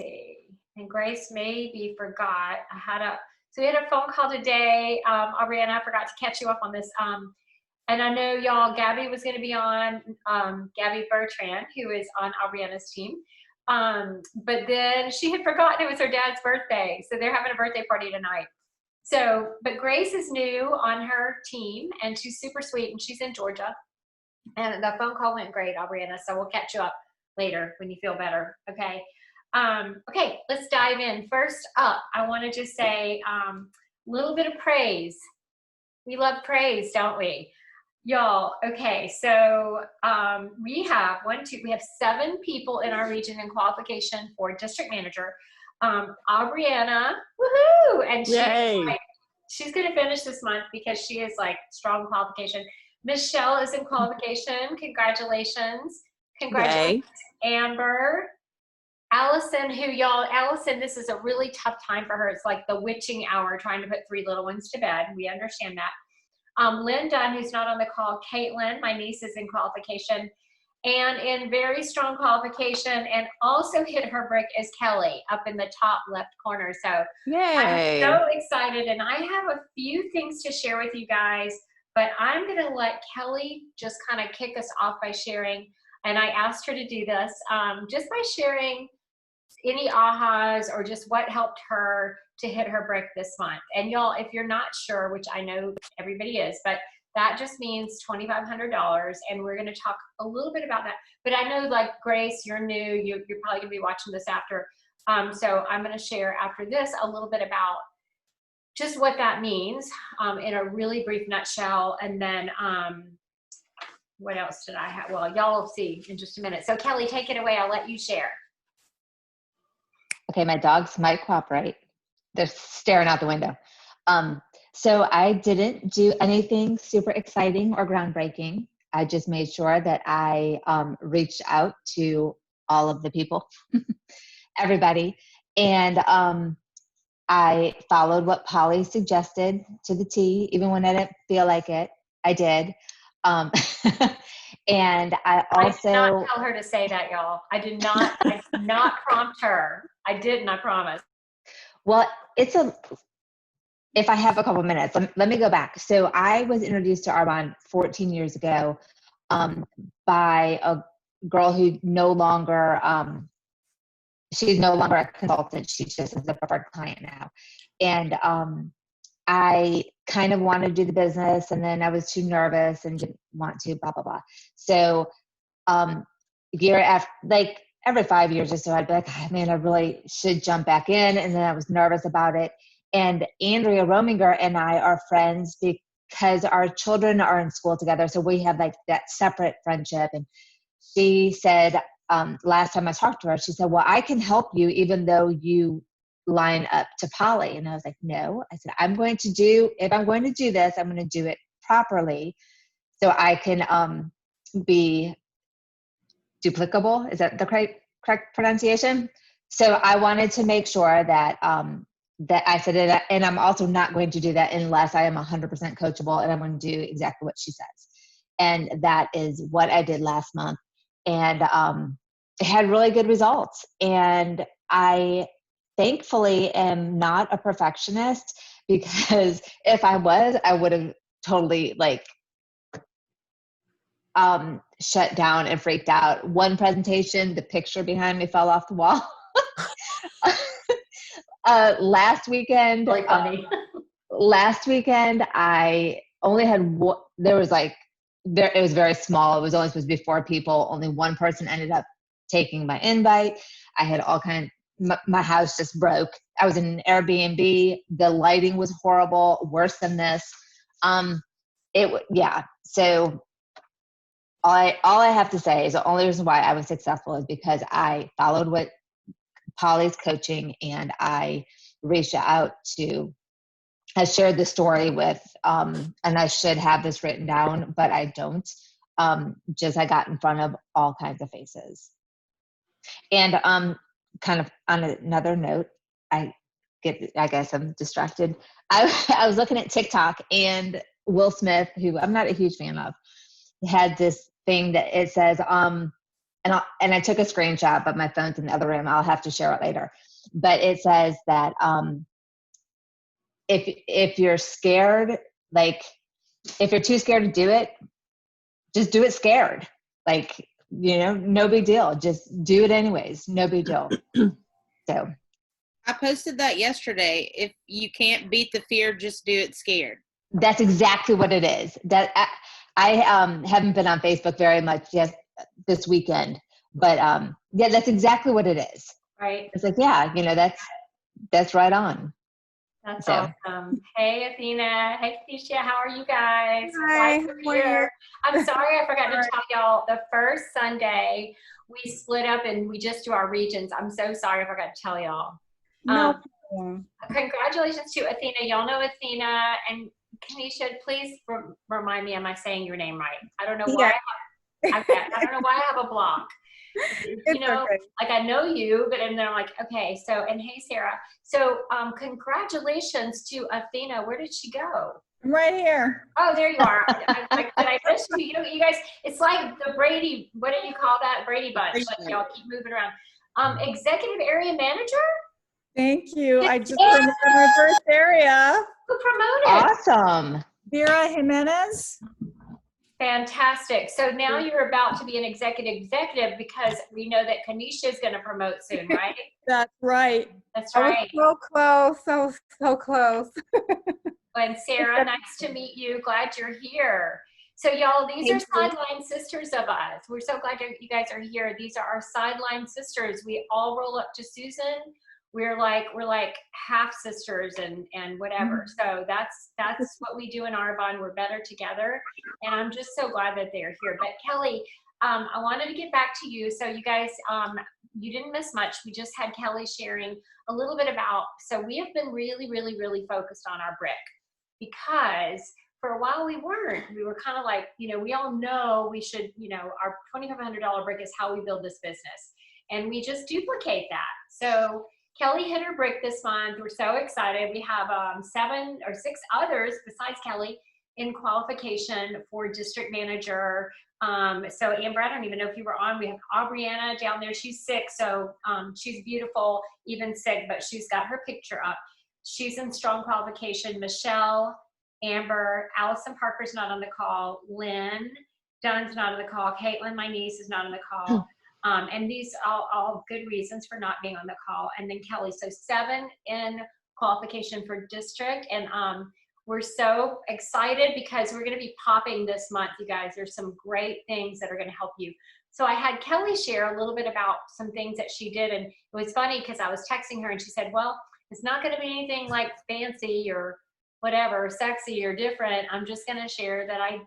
see. And Grace maybe forgot. So we had a phone call today. Aubriana, I forgot to catch you up on this. And I know y'all, Gabby was going to be on, Gabby Bertrand, who is on Aubriana's team. But then she had forgotten it was her dad's birthday. So they're having a birthday party tonight. So, but Grace is new on her team and she's super sweet and she's in Georgia. And the phone call went great, Aubriana. So we'll catch you up later when you feel better. Okay. Okay, let's dive in. First up, I want to just say a little bit of praise. We love praise, don't we? Y'all, okay, so we have 7 people in our region in qualification for district manager. Aubriana, woohoo! And she's going to finish this month because she is like strong qualification. Michelle is in qualification. Congratulations. Congratulations, Yay. Amber. Allison, this is a really tough time for her. It's like the witching hour trying to put 3 little ones to bed. We understand that. Lynn Dunn, who's not on the call, Caitlin, my niece, is in qualification and in very strong qualification, and also hit her brick is Kelly up in the top left corner. So Yay. I'm so excited, and I have a few things to share with you guys, but I'm going to let Kelly just kind of kick us off by sharing, and I asked her to do this, just by sharing any ahas or just what helped her to hit her brick this month. And y'all, if you're not sure, which I know everybody is, but that just means $2,500, and we're going to talk a little bit about that. But I know, like, Grace, you're new, you're probably going to be watching this after, so I'm going to share after this a little bit about just what that means in a really brief nutshell, and then what else did I have? Well, y'all will see in just a minute. So Kelly, take it away. I'll let you share. Okay, my dogs might cooperate. They're staring out the window. So I didn't do anything super exciting or groundbreaking. I just made sure that I reached out to all of the people, everybody. And I followed what Polly suggested to the T, even when I didn't feel like it, I did. And I also— I did not tell her to say that, y'all. I did not prompt her. I didn't, I promise. Well, if I have a couple minutes, let me go back. So I was introduced to Arbonne 14 years ago by a girl who she's no longer a consultant. She just is a preferred client now. And I kind of wanted to do the business, and then I was too nervous and didn't want to, blah, blah, blah. So every 5 years or so, I'd be like, oh, man, I really should jump back in. And then I was nervous about it. And Andrea Rominger and I are friends because our children are in school together. So we have like that separate friendship. And she said, last time I talked to her, she said, well, I can help you even though you line up to Polly. And I was like, no. I said, if I'm going to do this, I'm going to do it properly so I can be duplicable. Is that the correct pronunciation? So I wanted to make sure that that I said it, and I'm also not going to do that unless I am 100% coachable, and I'm going to do exactly what she says. And that is what I did last month. And it had really good results. And I thankfully am not a perfectionist, because if I was, I would have totally shut down and freaked out. One presentation, the picture behind me fell off the wall. Last weekend, I only had one. It was very small. It was only supposed to be 4 people. Only one person ended up taking my invite. I had my house just broke. I was in an Airbnb. The lighting was horrible, worse than this. So all I have to say is the only reason why I was successful is because I followed what Polly's coaching, and I reached out I shared the story with, and I should have this written down, but I don't. I got in front of all kinds of faces. And kind of on another note, I guess I'm distracted. I was looking at TikTok, and Will Smith, who I'm not a huge fan of, had this thing that it says, and I took a screenshot, but my phone's in the other room. I'll have to share it later. But it says that if you're scared, like if you're too scared to do it, just do it scared. Like, no big deal. Just do it anyways. No big deal. So I posted that yesterday. If you can't beat the fear, just do it scared. that's exactly what it is. That I haven't been on Facebook very much yet this weekend, but yeah, that's exactly what it is. Right. It's like, yeah, that's right on. That's So. awesome. Hey, Athena. Hey, Keisha. How are you guys? Hi, Glad how you're are here. I'm sorry I forgot to Alright. tell y'all. The first Sunday, we split up and we just do our regions. I'm so sorry I forgot to tell y'all. No problem. Congratulations to Athena. Y'all know Athena. And Kenisha, please remind me, am I saying your name right? I don't know why. I don't know why I have a block. It's okay. Like I know you, but and then I'm like, okay. So, and hey, Sarah. So, congratulations to Athena. Where did she go? I'm right here. Oh, there you are. I missed you. You guys, it's like the Brady, what do you call that? Brady Bunch. Like y'all keep moving around. Executive area manager? Thank you. I just promoted my first area. Who promoted? Awesome. Vera Jimenez. Fantastic. So now you're about to be an executive because we know that Kenisha is going to promote soon, right? That's right. That's I was right. so close. So close. And Sarah, nice to meet you. Glad you're here. So y'all, these are sideline sisters of us. We're so glad you guys are here. These are our sideline sisters. We all roll up to Susan. We're like half sisters and whatever. So that's what we do in Audubon. We're better together. And I'm just so glad that they're here. But Kelly, I wanted to get back to you. So you guys, you didn't miss much. We just had Kelly sharing a little bit about, so we have been really, really, really focused on our brick because for a while we weren't. We were kind of like, we all know we should, our $2,500 brick is how we build this business. And we just duplicate that. So Kelly hit her brick this month. We're so excited. We have 7 or 6 others besides Kelly in qualification for district manager. So Amber, I don't even know if you were on. We have Aubriana down there. She's sick, so she's beautiful, even sick, but she's got her picture up. She's in strong qualification. Michelle, Amber, Allison Parker's not on the call. Lynn Dunn's not on the call. Caitlin, my niece, is not on the call. And these all good reasons for not being on the call. And then Kelly, so 7 in qualification for district. And we're so excited because we're going to be popping this month, you guys. There's some great things that are going to help you. So I had Kelly share a little bit about some things that she did. And it was funny because I was texting her and she said, well, it's not going to be anything like fancy or whatever, sexy or different. I'm just going to share that I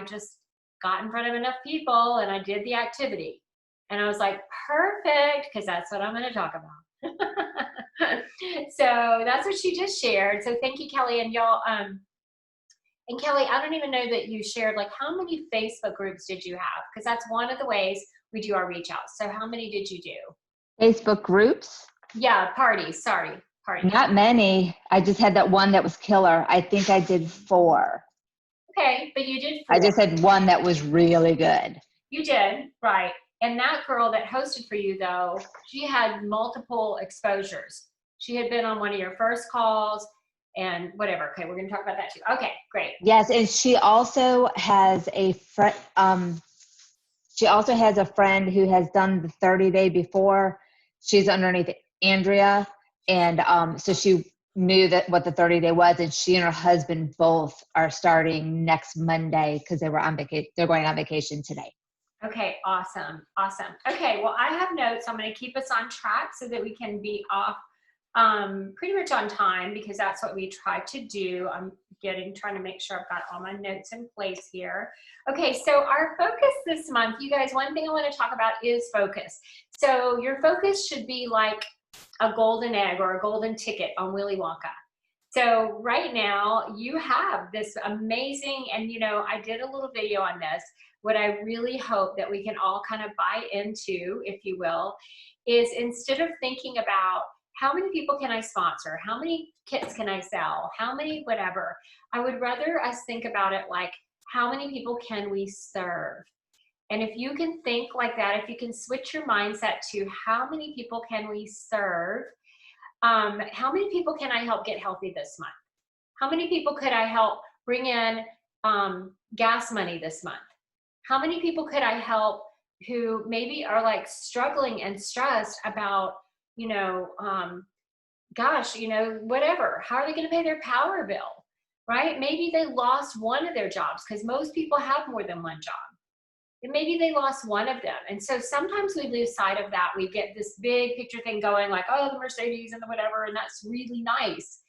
just got in front of enough people and I did the activity. And I was like, perfect, because that's what I'm going to talk about. So that's what she just shared. So thank you, Kelly. And y'all, and Kelly, I don't even know that you shared, like, how many Facebook groups did you have? Because that's one of the ways we do our reach out. So how many did you do? Facebook groups? Yeah, parties. Sorry, parties. Not many. I just had that one that was killer. I think I did 4. Okay, but you did 4. I just had one that was really good. You did, right. And that girl that hosted for you, though, she had multiple exposures. She had been on one of your first calls and whatever. Okay, we're going to talk about that too. Okay, great. Yes, and she also has a friend. She also has a friend who has done the 30-day before. She's underneath Andrea, and so she knew that what the 30-day was, and she and her husband both are starting next Monday because they were on vacation. They're going on vacation today. Okay, awesome. Okay, well, I have notes. I'm going to keep us on track so that we can be off pretty much on time because that's what we try to do. I'm trying to make sure I've got all my notes in place here. Okay, so our focus this month, you guys, one thing I want to talk about is focus. So your focus should be like a golden egg or a golden ticket on Willy Wonka. So right now you have this amazing, and I did a little video on this. What I really hope that we can all kind of buy into, if you will, is instead of thinking about how many people can I sponsor, how many kits can I sell, how many whatever, I would rather us think about it like how many people can we serve. And if you can think like that, if you can switch your mindset to how many people can we serve? How many people can I help get healthy this month? How many people could I help bring in gas money this month? How many people could I help who maybe are like struggling and stressed about, you know, gosh, you know, whatever. How are they going to pay their power bill, right? Maybe they lost one of their jobs because most people have more than one job. And maybe they lost one of them. And so sometimes we lose sight of that. We get this big picture thing going like, oh, the Mercedes and the whatever, and that's really nice.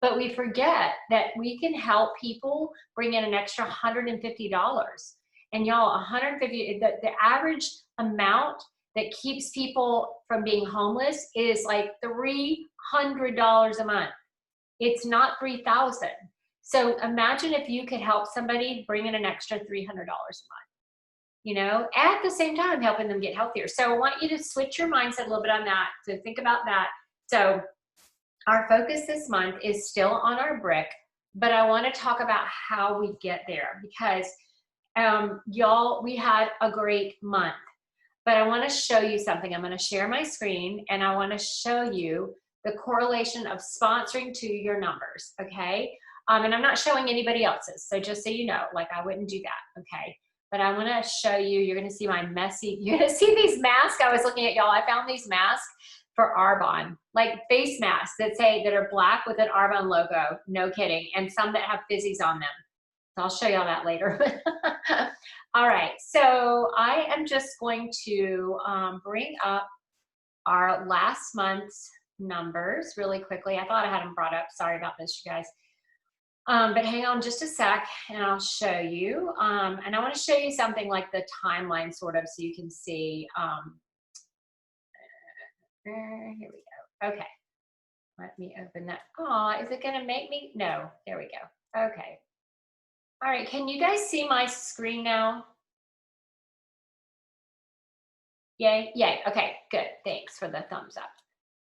But we forget that we can help people bring in an extra $150. And y'all, 150, the average amount that keeps people from being homeless is like $300 a month. It's not $3,000. So imagine if you could help somebody bring in an extra $300 a month, you know, at the same time helping them get healthier. So I want you to switch your mindset a little bit on that. So think about that. So our focus this month is still on our brick, but I want to talk about how we get there because y'all, we had a great month, but I want to show you something. I'm going to share my screen and I want to show you the correlation of sponsoring to your numbers. Okay. And I'm not showing anybody else's. So just so you know, like I wouldn't do that. Okay. But I want to show you, you're going to see my messy, you're going to see these masks. I was looking at y'all. I found these masks for Arbonne, like face masks that are black with an Arbonne logo. No kidding. And some that have fizzies on them. So I'll show y'all that later. All right. So I am just going to bring up our last month's numbers really quickly. I thought I had them brought up. Sorry about this, you guys. But hang on just a sec and I'll show you. And I want to show you something like the timeline sort of so you can see. Here we go. Okay. Let me open that. Oh, is it going to make me? No. There we go. Okay. All right. Can you guys see my screen now? Yay. Yay. Okay. Good. Thanks for the thumbs up.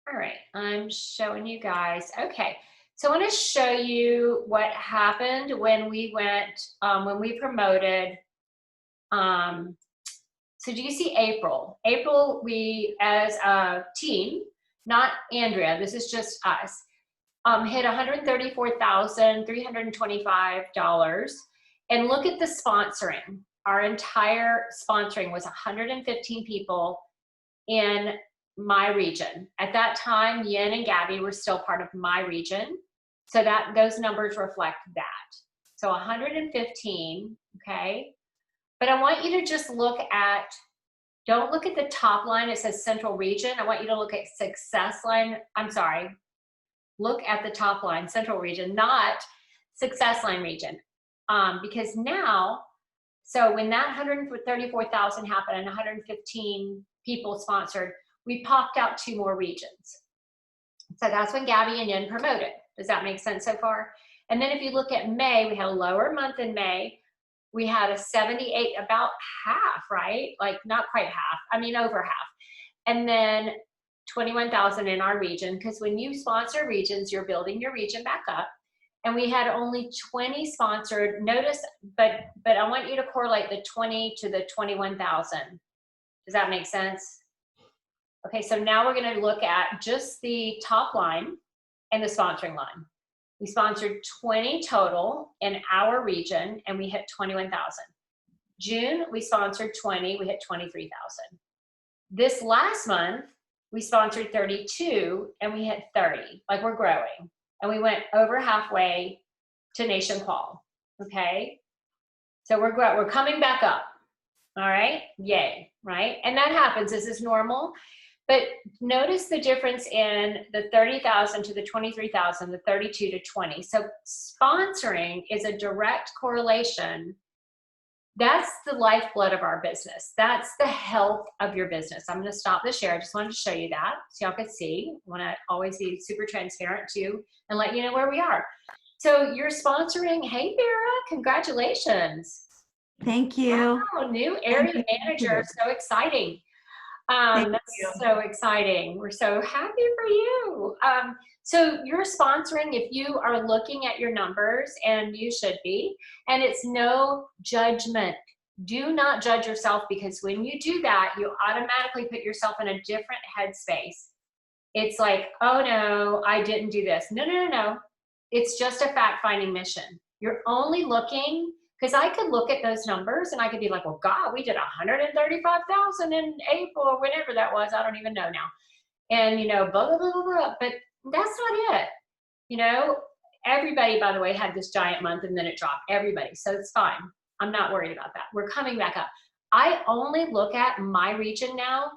All right. I'm showing you guys. Okay. So I want to show you what happened when we went, when we promoted. So do you see April? April, we as a team, not Andrea, this is just us, hit $134,325. And look at the sponsoring. Our entire sponsoring was 115 people in my region. At that time, Yin and Gabby were still part of my region. So that those numbers reflect that. So 115, okay? But I want you to just look at, don't look at the top line. It says Central Region. I want you to look at success line. I'm sorry. Look at the top line, Central Region, not success line region. Because now, so when that 134,000 happened and 115 people sponsored, we popped out 2 more regions. So that's when Gabby and Yin promoted. Does that make sense so far? And then if you look at May, we had a lower month in May. We had a 78, about half, right? Like not quite half, I mean over half. And then 21,000 in our region, because when you sponsor regions, you're building your region back up. And we had only 20 sponsored. Notice, but I want you to correlate the 20 to the 21,000. Does that make sense? Okay, so now we're gonna look at just the top line and the sponsoring line. We sponsored 20 total in our region and we hit 21,000. June, we sponsored 20, we hit 23,000. This last month, we sponsored 32 and we hit 30, like we're growing. And we went over halfway to Nation Qual, okay? So we're coming back up, all right? Yay, right? And that happens, this is normal. But notice the difference in the 30,000 to the 23,000, the 32 to 20. So sponsoring is a direct correlation. That's the lifeblood of our business. That's the health of your business. I'm going to stop the share. I just wanted to show you that so y'all could see. I want to always be super transparent too and let you know where we are. So you're sponsoring. Hey, Vera, congratulations. Thank you. Wow, new area manager. So exciting. That's so exciting. We're so happy for you. So you're sponsoring if you are looking at your numbers, and you should be, and it's no judgment. Do not judge yourself, because when you do that, you automatically put yourself in a different headspace. It's like, oh no, I didn't do this. No, no, no, no. It's just a fact-finding mission. You're only looking, because I could look at those numbers and I could be like, well, God, we did 135,000 in April or whenever that was. I don't even know now. And, you know, blah, blah, blah, blah, blah. But that's not it. You know, everybody, by the way, had this giant month and then it dropped. Everybody. So it's fine. I'm not worried about that. We're coming back up. I only look at my region now,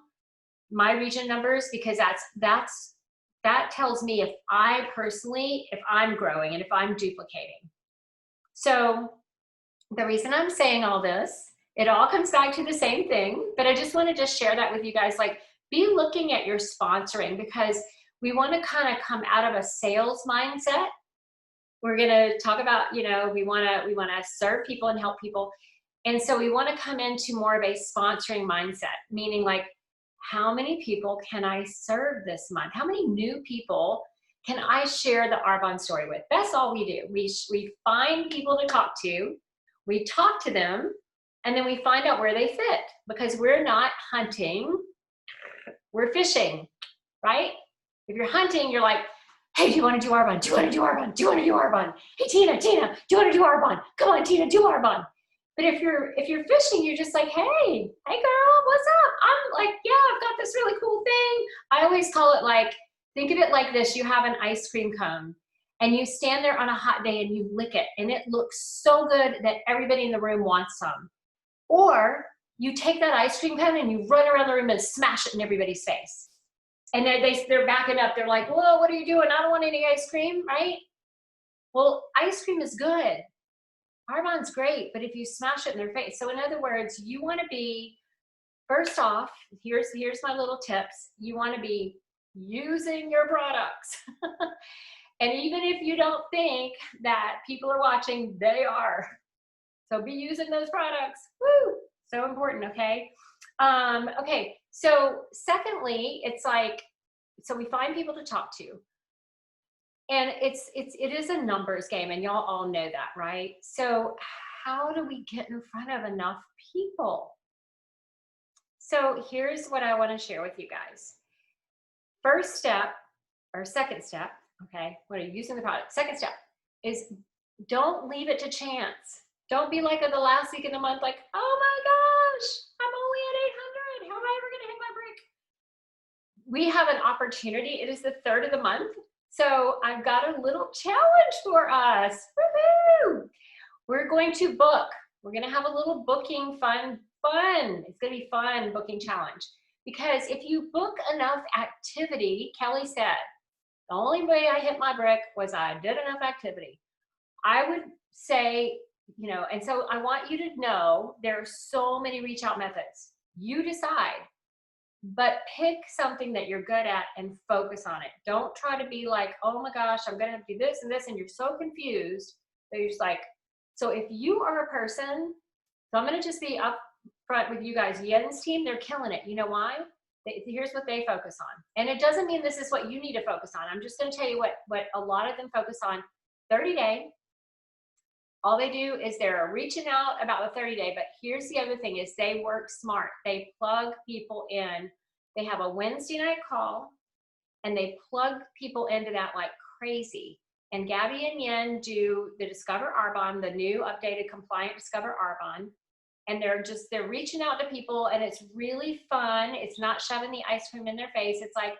my region numbers, because that tells me if I personally, if I'm growing and if I'm duplicating. So the reason I'm saying all this, it all comes back to the same thing, but I just want to just share that with you guys. Like, be looking at your sponsoring, because we want to kind of come out of a sales mindset. We're going to talk about, you know, we want to serve people and help people. And so we want to come into more of a sponsoring mindset, meaning like, how many people can I serve this month? How many new people can I share the Arbonne story with? That's all we do. We find people to talk to, we talk to them, and then we find out where they fit, because we're not hunting, we're fishing, right? If you're hunting, you're like, hey, do you want to do Arbonne? Do you want to do Arbonne? Do you want to do Arbonne? Hey, Tina, do you want to do Arbonne? Come on, Tina, do Arbonne. But if you're fishing, you're just like, hey girl, what's up? I'm like, yeah, I've got this really cool thing. I always call it like, think of it like this. You have an ice cream cone and you stand there on a hot day and you lick it and it looks so good that everybody in the room wants some. Or you take that ice cream cone and you run around the room and smash it in everybody's face. And they're backing up. They're like, whoa, what are you doing? I don't want any ice cream, right? Well, ice cream is good. Arbonne's great, but if you smash it in their face. So in other words, you want to be, first off, here's my little tips. You want to be using your products. And even if you don't think that people are watching, they are. So be using those products. Woo! So important, okay? Okay, so secondly, it's like, so we find people to talk to. And it is a numbers game, and y'all all know that, right? So how do we get in front of enough people? So here's what I want to share with you guys. First step, or second step, okay, what are you using the product? Second step is, don't leave it to chance. Don't be like at the last week of the month, like, oh my gosh, I'm only at 800. How am I ever going to hit my brick? We have an opportunity. It is the 3rd of the month. So I've got a little challenge for us. Woohoo! We're going to book. We're going to have a little booking fun. It's going to be fun booking challenge. Because if you book enough activity, Kelly said, the only way I hit my brick was I did enough activity. I would say, you know, and so I want you to know there are so many reach out methods. You decide. But pick something that you're good at and focus on it. Don't try to be like, oh my gosh, I'm going to do this and this, and you're so confused that you're just like, so if you are a person, so I'm going to just be up front with you guys. Yen's team, they're killing it. You know why? Here's what they focus on. And it doesn't mean this is what you need to focus on. I'm just going to tell you what a lot of them focus on. 30-day. All they do is they're reaching out about the 30-day, but here's the other thing is they work smart. They plug people in. They have a Wednesday night call and they plug people into that like crazy. And Gabby and Yen do the Discover Arbonne, the new updated compliant Discover Arbonne. And they're reaching out to people and it's really fun. It's not shoving the ice cream in their face. It's like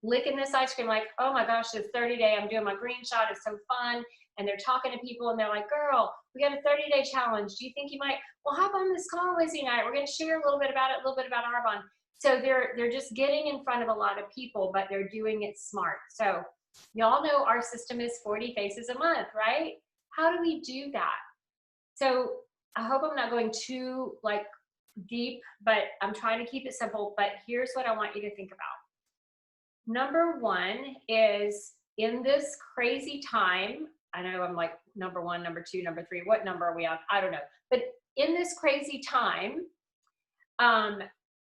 licking this ice cream like, oh my gosh, it's 30-day. I'm doing my green shot. It's so fun. And they're talking to people and they're like, girl, we got a 30-day challenge. Do you think you might, well, hop on this call Wednesday night. We're going to share a little bit about it, a little bit about Arbonne. So they're just getting in front of a lot of people, but they're doing it smart. So y'all know our system is 40 faces a month, right? How do we do that? So I hope I'm not going too like deep, but I'm trying to keep it simple. But here's what I want you to think about. Number one is in this crazy time, I know I'm like number 1, number 2, number 3. What number are we on? I don't know. But in this crazy time,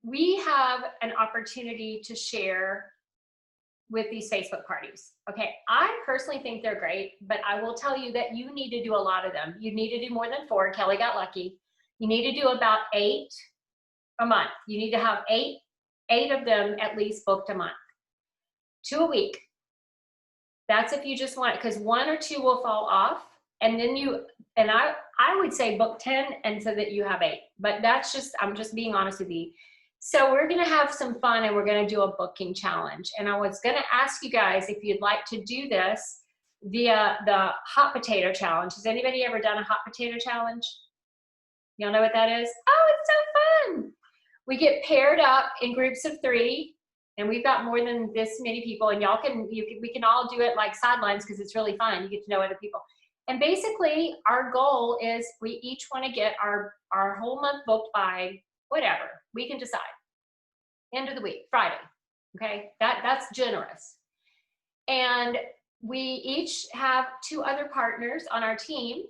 we have an opportunity to share with these Facebook parties. Okay, I personally think they're great, but I will tell you that you need to do a lot of them. You need to do more than 4. Kelly got lucky. You need to do about 8 a month. You need to have eight of them at least booked a month. 2 a week. That's if you just want, because 1 or 2 will fall off, and then I would say book 10 and so that you have 8. But that's just, I'm just being honest with you. So we're gonna have some fun and we're gonna do a booking challenge. And I was gonna ask you guys if you'd like to do this via the hot potato challenge. Has anybody ever done a hot potato challenge? Y'all know what that is? Oh, it's so fun. We get paired up in groups of 3, and we've got more than this many people, and we can all do it like sidelines because it's really fun. You get to know other people. And basically our goal is we each want to get our whole month booked by whatever. We can decide. End of the week, Friday. Okay, that's generous. And we each have 2 other partners on our team,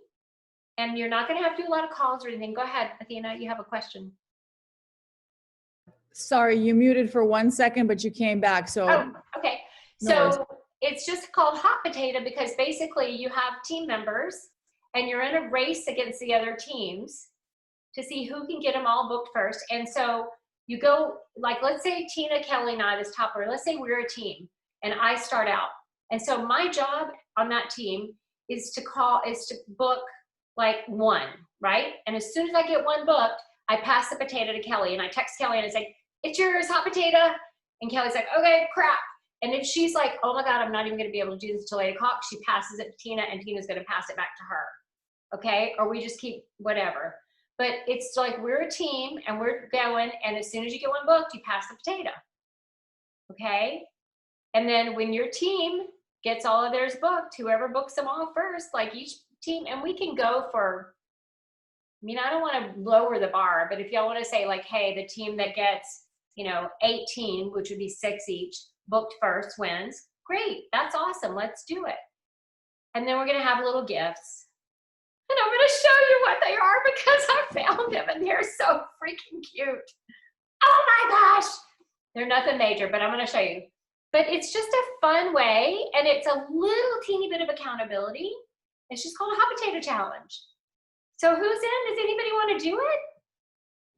and you're not going to have to do a lot of calls or anything. Go ahead, Athena, you have a question. Sorry, you muted for 1 second, but you came back. So, Oh, okay. No So worries. it's just called hot potato because basically you have team members and you're in a race against the other teams to see who can get them all booked first. And so you go, like, let's say Tina, Kelly, and I, this topper, let's say we're a team and I start out. And so my job on that team is to book like 1, right? And as soon as I get 1 booked, I pass the potato to Kelly and I text Kelly and I say, it's yours, hot potato. And Kelly's like, okay, crap. And if she's like, oh my God, I'm not even gonna be able to do this till 8 o'clock, she passes it to Tina and Tina's gonna pass it back to her. Okay, or we just keep whatever. But it's like we're a team and we're going, and as soon as you get 1 booked, you pass the potato. Okay? And then when your team gets all of theirs booked, whoever books them all first, like each team, and we can go for, I mean, I don't want to lower the bar, but if y'all want to say like, hey, the team that gets, 18, which would be 6 each, booked first wins, great, that's awesome, let's do it. And then we're going to have little gifts. And I'm going to show you what they are because I found them and they're so freaking cute. Oh my gosh. They're nothing major, but I'm going to show you. But it's just a fun way, and it's a little teeny bit of accountability. It's just called a hot potato challenge. So who's in? Does anybody want to do it?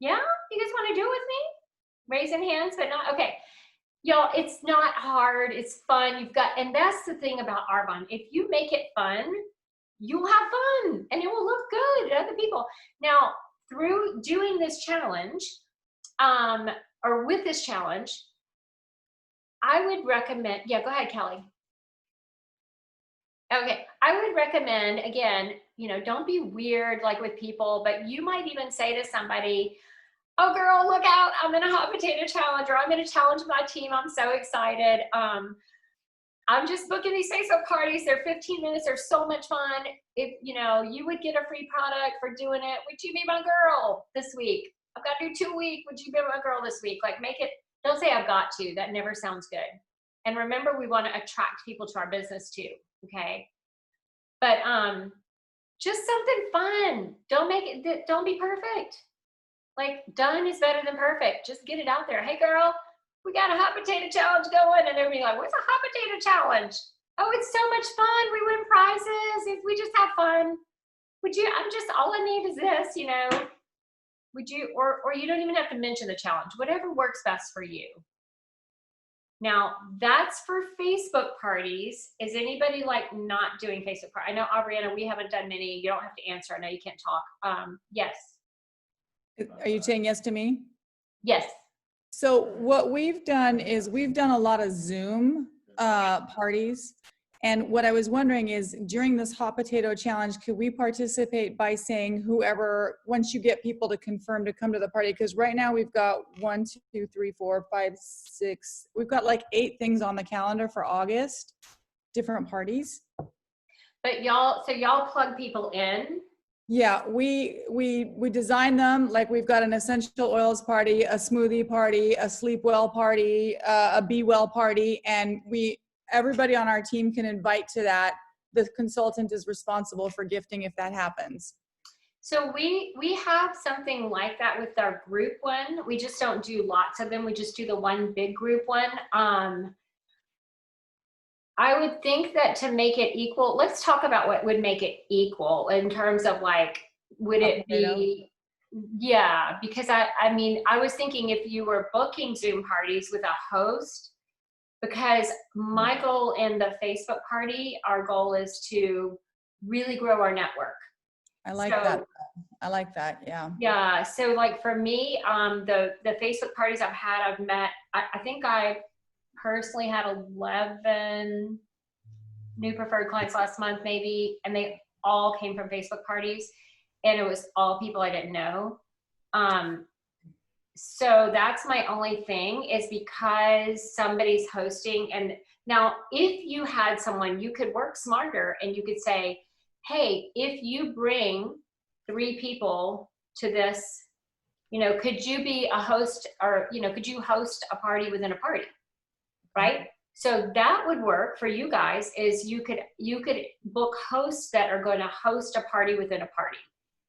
Yeah? You guys want to do it with me? Raising hands, but not, okay. Y'all, it's not hard. It's fun. And that's the thing about Arbonne. If you make it fun, you'll have fun and it will look good to other people. Now, through doing this challenge, or with this challenge, I would recommend, yeah, go ahead, Kelly. Okay, I would recommend, again, don't be weird like with people, but you might even say to somebody, oh girl, look out, I'm in a hot potato challenge, or I'm in a challenge with my team, I'm so excited. I'm just booking these Facebook parties, they're 15 minutes, they're so much fun. If you would get a free product for doing it, would you be my girl this week? I've got to do 2 a week, would you be my girl this week? Like, make it, don't say I've got to, that never sounds good. And remember, we want to attract people to our business too, okay? But just something fun. Don't be perfect. Like, done is better than perfect. Just get it out there. Hey girl, we got a hot potato challenge going. And everybody like, what's a hot potato challenge? Oh, it's so much fun. We win prizes. If we just have fun. All I need is this, would you, or you don't even have to mention the challenge, whatever works best for you. Now, that's for Facebook parties. Is anybody like not doing Facebook parties? I know, Aubriana, we haven't done many. You don't have to answer. I know you can't talk. Yes. Are you saying yes to me? Yes. So what we've done is we've done a lot of Zoom parties. And what I was wondering is during this hot potato challenge, could we participate by saying whoever, once you get people to confirm to come to the party? Because right now we've got 1, 2, 3, 4, 5, 6, we've got like 8 things on the calendar for August, different parties. But y'all plug people in? Yeah, we design them like we've got an essential oils party, a smoothie party, a sleep well party, a be well party, and everybody on our team can invite to that. The consultant is responsible for gifting if that happens. So we have something like that with our group one. We just don't do lots of them. We just do the one big group one. I would think that to make it equal, let's talk about what would make it equal in terms of like, would it be, Yeah, because I mean, I was thinking if you were booking Zoom parties with a host, because my goal in the Facebook party, our goal is to really grow our network. I like So, that. I like that. Yeah. yeah. So like for me, the Facebook parties I've had, I've met, I think I personally had 11 new preferred clients last month, maybe, and they all came from Facebook parties, and it was all people I didn't know. So that's my only thing, is because somebody's hosting. And now if you had someone, you could work smarter and you could say, hey, if you bring 3 people to this, you know, could you be a host, or, you know, could you host a party within a party, right? So that would work for you guys, is you could book hosts that are going to host a party within a party.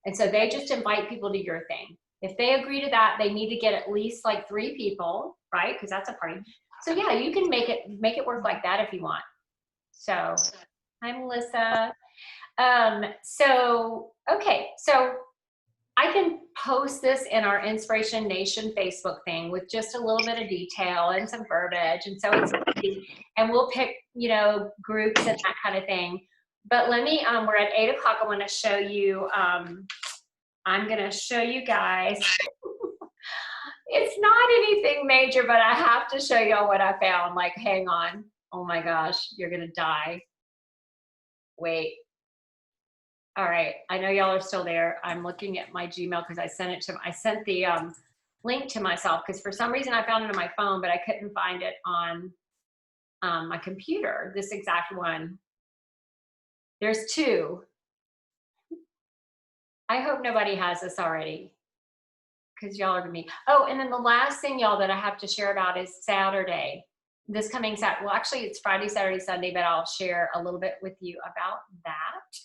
And so they just invite people to your thing. If they agree to that, they need to get at least like 3 people, right? Because that's a party. So yeah, you can make it work like that if you want. So hi, Melissa. Okay, so I can post this in our Inspiration Nation Facebook thing with just a little bit of detail and some verbiage, and so it's easy. And we'll pick, you know, groups and that kind of thing. But let me, we're at 8 o'clock. I want to show you, I'm going to show you guys. It's not anything major, but I have to show y'all what I found. Like, hang on. Oh my gosh, you're going to die. Wait. All right, I know y'all are still there. I'm looking at my Gmail because I sent the link to myself, because for some reason I found it on my phone, but I couldn't find it on my computer, this exact one. There's 2. I hope nobody has this already, because y'all are gonna be. Oh, and then the last thing, y'all, that I have to share about is Saturday. This coming Saturday. Well, actually, it's Friday, Saturday, Sunday, but I'll share a little bit with you about that.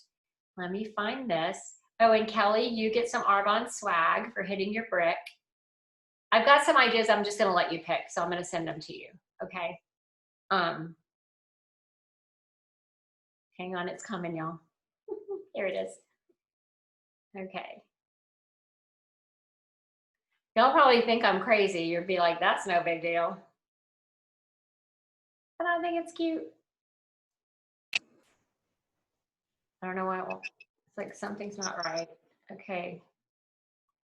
Let me find this. Oh, and Kelly, you get some Arbonne swag for hitting your brick. I've got some ideas I'm just gonna let you pick, so I'm gonna send them to you, okay? Hang on, it's coming, y'all. Here it is. Okay. Y'all probably think I'm crazy. You'll be like, that's no big deal. But I think it's cute. I don't know why it's like something's not right. Okay.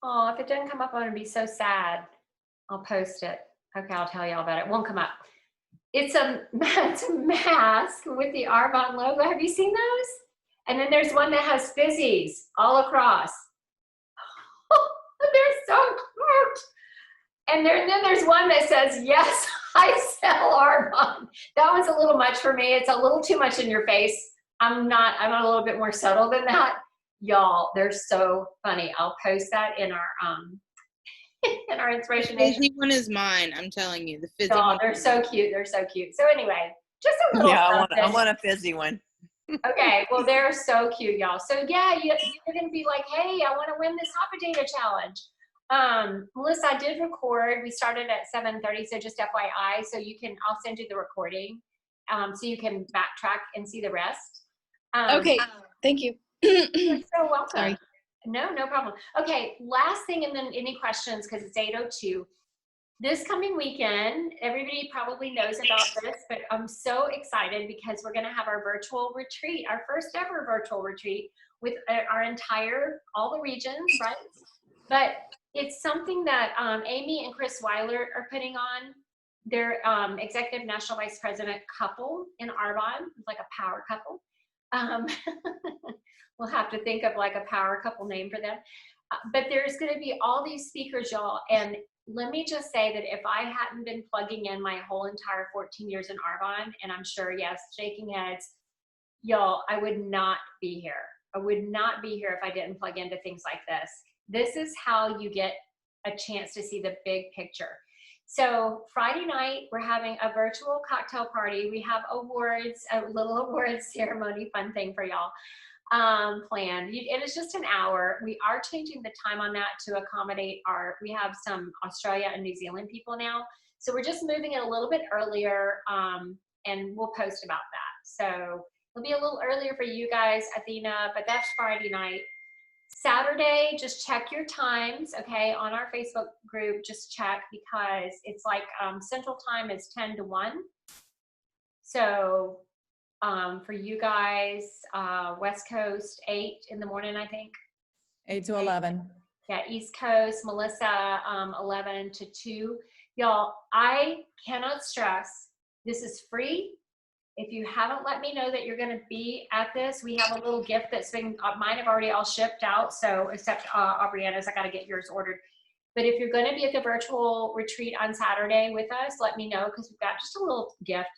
Oh, if it doesn't come up, I'm gonna be so sad. I'll post it. Okay, I'll tell y'all about it. It won't come up. It's a mask with the Arbonne logo. Have you seen those? And then there's one that has fizzies all across. They're so cute. And then there's one that says, yes, I sell Arbonne. That one's a little much for me. It's a little too much in your face. I'm a little bit more subtle than that. Y'all, they're so funny. I'll post that in our in our Inspiration Nation. The fizzy one is mine. I'm telling you, the fizzy Oh, one. they're so cute. They're so cute. So anyway, just a little something. I want a fizzy one. Okay, well, they're so cute, y'all. So yeah, you're gonna be like, hey, I want to win this hot potato challenge. Melissa, I did record. We started at 7:30, so just FYI. So I'll send you the recording, so you can backtrack and see the rest. Okay, thank you. You're so welcome. Sorry. No problem. Okay, last thing, and then any questions, because it's 8:02. This coming weekend, everybody probably knows about this, but I'm so excited because we're going to have our virtual retreat, our first ever virtual retreat with all the regions, right? But it's something that Amy and Chris Weiler are putting on. They're executive national vice president couple in Arbonne. It's like a power couple. We'll have to think of like a power couple name for them. But there's going to be all these speakers, y'all. And let me just say that if I hadn't been plugging in my whole entire 14 years in Arbonne, and I'm sure, yes, shaking heads, y'all, I would not be here. I would not be here if I didn't plug into things like this. This is how you get a chance to see the big picture. So Friday night, we're having a virtual cocktail party. We have awards, a little awards ceremony, fun thing for y'all planned. It is just an hour. We are changing the time on that to accommodate we have some Australia and New Zealand people now. So we're just moving it a little bit earlier, and we'll post about that. So it'll be a little earlier for you guys, Athena, but that's Friday night. Saturday, just check your times, okay, on our Facebook group, just check, because it's like Central Time is 10 to 1. So for you guys, West Coast, 8 in the morning, I think. 8 to 11. Yeah, East Coast, Melissa, 11 to 2. Y'all, I cannot stress, this is free. If you haven't let me know that you're going to be at this, we have a little gift that's been, mine have already all shipped out. So except Aubriana's, I got to get yours ordered. But if you're going to be at the virtual retreat on Saturday with us, let me know, because we've got just a little gift.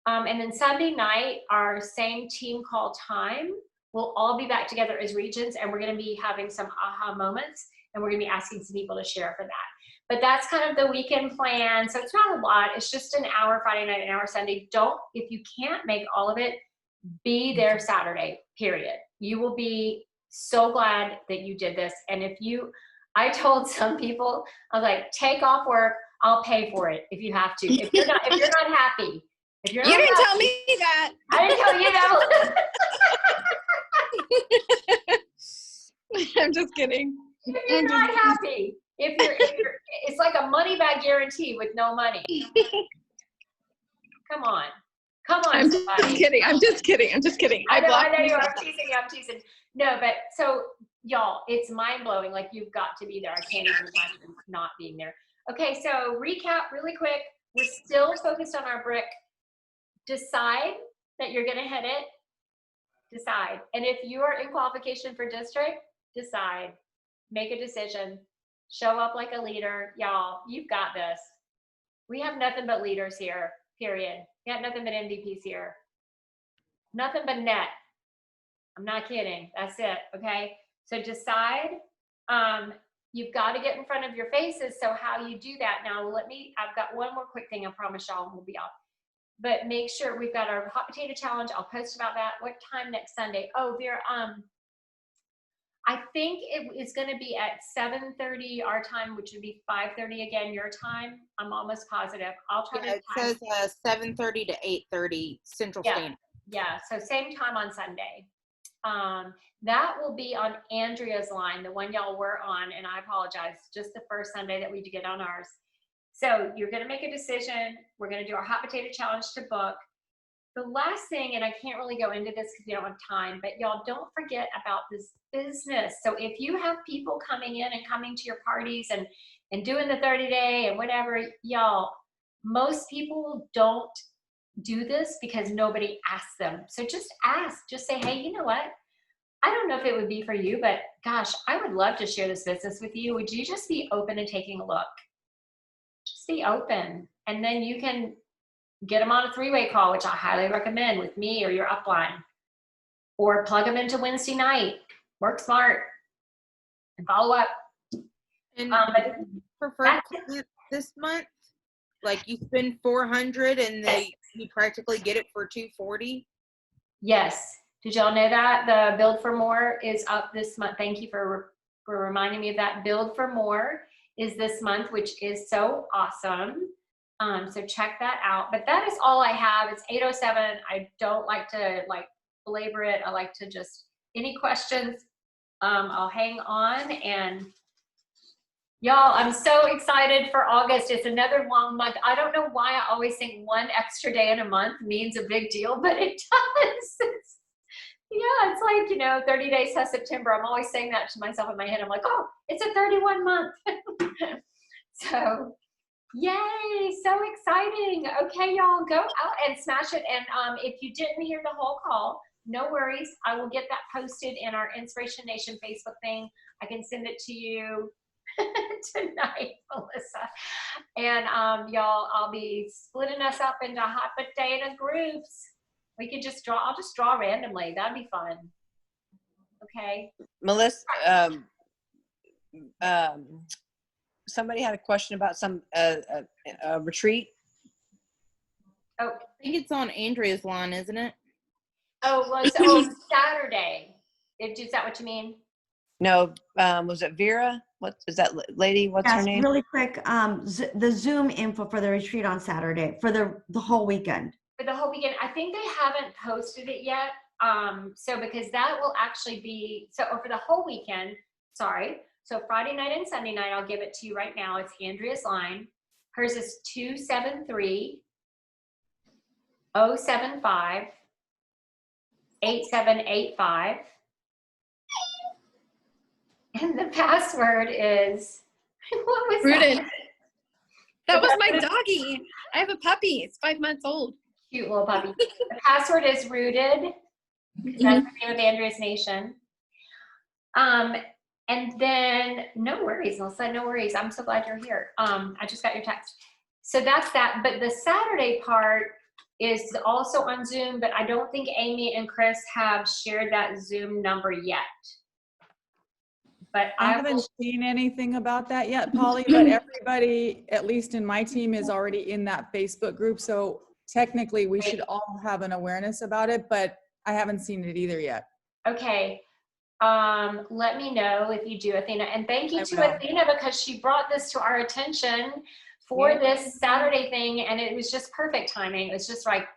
And then Sunday night, our same team call time, we'll all be back together as regions, and we're going to be having some aha moments, and we're going to be asking some people to share for that. But that's kind of the weekend plan. So it's not a lot. It's just an hour Friday night, an hour Sunday. If you can't make all of it, be there Saturday, period. You will be so glad that you did this. And I told some people, I was like, take off work. I'll pay for it if you have to. If you're not happy. You didn't tell me that. I didn't tell you that. I'm just kidding. If you're not happy, if you're, it's like a money back guarantee with no money. Come on, I'm somebody. just kidding. I'm just kidding. I know you are. I'm teasing. No, but so y'all, it's mind blowing. Like, you've got to be there. I can't even imagine not being there. Okay, so recap really quick. We're still focused on our brick. Decide that you're going to hit it. Decide. And if you are in qualification for district, decide. Make a decision. Show up like a leader. Y'all, you've got this. We have nothing but leaders here, period. We have nothing but MVPs here. Nothing but net. I'm not kidding. That's it, okay? So decide. You've got to get in front of your faces. So how you do that now, I've got one more quick thing, I promise y'all, and we'll be off. But make sure we've got our hot potato challenge. I'll post about that. What time next Sunday? Oh, Vera, I think it is going to be at 7:30 our time, which would be 5:30 again your time. I'm almost positive. I'll try to. It says 7:30 to 8:30 Central Standard. Yeah, so same time on Sunday. That will be on Andrea's line, the one y'all were on, and I apologize, just the first Sunday that we did get on ours. So you're going to make a decision. We're going to do our hot potato challenge to book. The last thing, and I can't really go into this because we don't have time, but y'all don't forget about this business. So if you have people coming in and coming to your parties and doing the 30-day and whatever, y'all, most people don't do this because nobody asks them. So just ask. Just say, hey, you know what? I don't know if it would be for you, but gosh, I would love to share this business with you. Would you just be open to taking a look? Just be open. And then you can get them on a 3-way call, which I highly recommend, with me or your upline. Or plug them into Wednesday night. Work smart and follow up. And preferred client this month, like you spend $400 and you practically get it for $240. Yes. Did y'all know that the Build for More is up this month? Thank you for reminding me of that. Build for More is this month, which is so awesome. So check that out. But that is all I have. It's 8:07. I don't like to belabor it. I like to just, any questions, I'll hang on. And y'all, I'm so excited for August. It's another long month. I don't know why I always think one extra day in a month means a big deal, but it does. It's like, 30 days to September. I'm always saying that to myself in my head. I'm like, oh, it's a 31 month. So yay, so exciting. Okay, y'all, go out and smash it. And if you didn't hear the whole call, no worries. I will get that posted in our Inspiration Nation Facebook thing. I can send it to you tonight, Melissa. And y'all, I'll be splitting us up into hot potato groups. We could just draw, I'll just draw randomly. That'd be fun. Okay. Melissa, somebody had a question about some retreat. Oh, I think it's on Andrea's line, isn't it? Oh, well, so Saturday. Is that what you mean? No, was it Vera? What is that lady? What's her name? Really quick, the Zoom info for the retreat on Saturday for the whole weekend. For the whole weekend. I think they haven't posted it yet. So because that will actually be, so for the whole weekend, sorry. So Friday night and Sunday night, I'll give it to you right now. It's Andrea's line. Hers is 273-075-8785. And the password is, what was Rooted. that? That was my doggy. I have a puppy. It's 5 months old. Cute little puppy. The password is rooted. That's the name of Andrea's Nation. And then no worries, Melissa, no worries. I'm so glad you're here. I just got your text. So that's that. But the Saturday part is also on Zoom, but I don't think Amy and Chris have shared that Zoom number yet. But I I haven't will, seen anything about that yet, Polly, but everybody, at least in my team, is already in that Facebook group. So technically we should all have an awareness about it, but I haven't seen it either yet. okay. Let me know if you do, Athena. And thank you I to will. Athena because she brought this to our attention for this Saturday thing, and it was just perfect timing. It's just like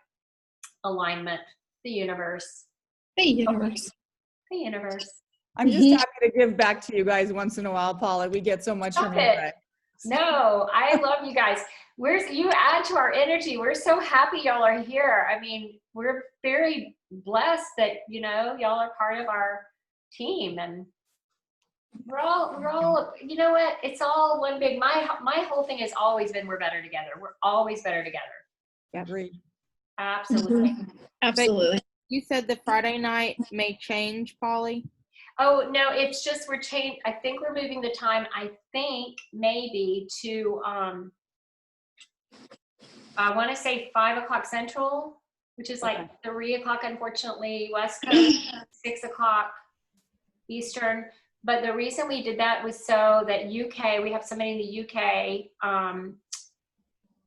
alignment, the universe, The universe. the universe. I'm just happy to give back to you guys once in a while, Polly. We get so much Stop from you it. guys. No, I love you guys. You add to our energy. We're so happy y'all are here. I mean, we're very blessed that, y'all are part of our team, and we're all, you know what? It's all one big, my whole thing has always been, we're better together. We're always better together. Agreed. Absolutely. Absolutely. You said the Friday night may change, Polly? Oh, no, it's just I think we're moving the time, I think maybe to, I want to say 5 o'clock Central, which is like 3 o'clock, unfortunately, West Coast, 6 o'clock Eastern. But the reason we did that was so that UK, we have somebody in the UK,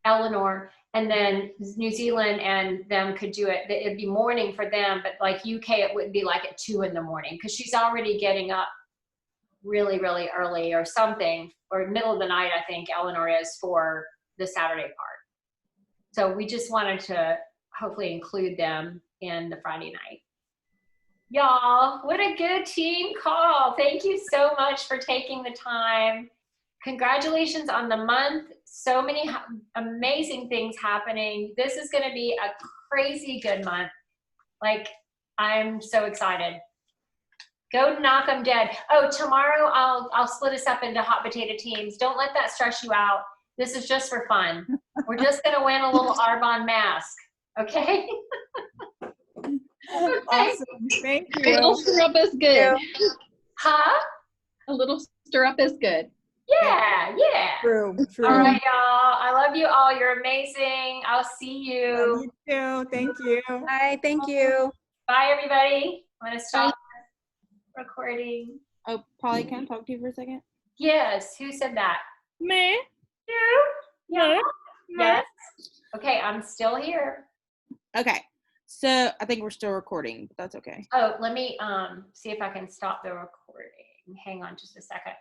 Eleanor, and then New Zealand and them could do it. It'd be morning for them, but like UK, it wouldn't be like at 2 in the morning because she's already getting up really, really early or something, or middle of the night, I think Eleanor is, for the Saturday part. So we just wanted to hopefully include them in the Friday night. Y'all, what a good team call. Thank you so much for taking the time. Congratulations on the month. So many amazing things happening. This is going to be a crazy good month. Like, I'm so excited. Go knock them dead. Oh, tomorrow I'll split us up into hot potato teams. Don't let that stress you out. This is just for fun. We're just going to win a little Arbonne mask. Okay? Okay. Awesome. Thank A little you. stir up is good. Huh? A little stir up is good. Yeah, yeah. True. True. All right, y'all. I love you all. You're amazing. I'll see you. Love you too. Thank you. Bye, thank you. Bye, everybody. I'm going to stop recording. Oh, Polly, can I talk to you for a second? Yes. Who said that? Me? You? Yeah. Yes. Okay, I'm still here. Okay. So I think we're still recording, but that's okay. Oh, let me see if I can stop the recording. Hang on just a second.